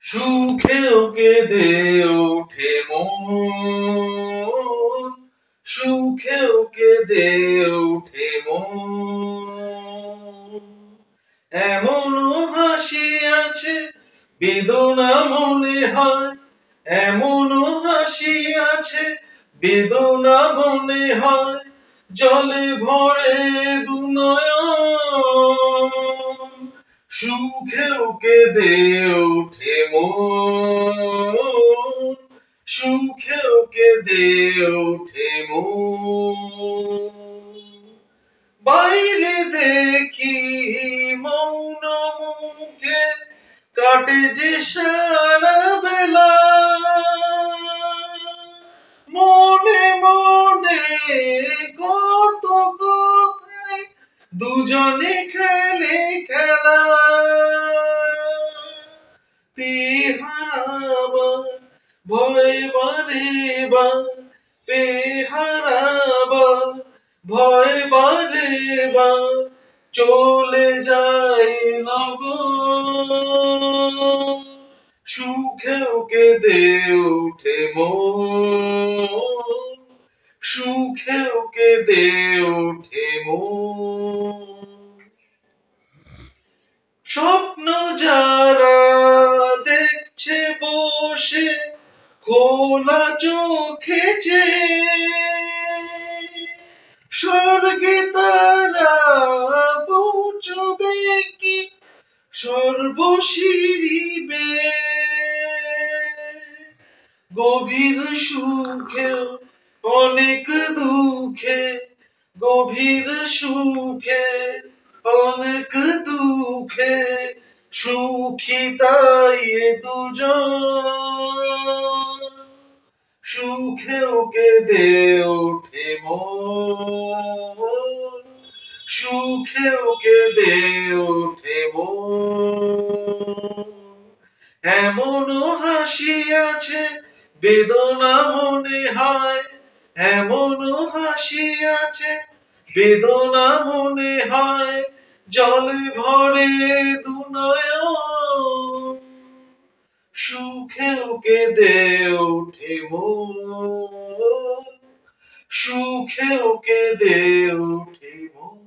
সুখেও কেঁদে ওঠে মন, সুখেও কেঁদে ওঠে মন। এমনও হাসি আছে বেদনা মনে হয়, এমনও হাসি আছে বেদনা মনে হয়, জলে ভরে দুনয়ন। সুখেও কেঁদে ওঠে মন, সুখেও কেঁদে ওঠে মন। বাইরে দেখি মৌন মুখে কাটে যে সারা বেলা, মনে মনে কত কথায় দুজনে খেলে খেলা। পেহারাবার ভয় বারে বার, পেহারাবার ভয় বারে বার, চলে যায় নগর। সুখেও কেঁদে ওঠে মন, সুখেও কেঁদে ওঠে মন। স্বপ্ন যারা দেখছে বসে খোলা চোখে চেয়ে, স্বর্গে তারা পৌঁছবে কি সর্বশিরি বেয়ে। গভীর সুখেও অনেক দুঃখে, গভীর সুখে অনেক দুঃখে, সুখী তাই এ দুজন। সুখেও কেঁদে ওঠে মন, সুখেও কেঁদে ওঠে মন। এমনও হাসি আছে বেদনা মনে হয়, এমনও হাসি আছে বেদনা মনে হয়, জলে ভরে দুনয়ন। সুখেও কেঁদে ওঠে মন, সুখেও কেঁদে ওঠে মন।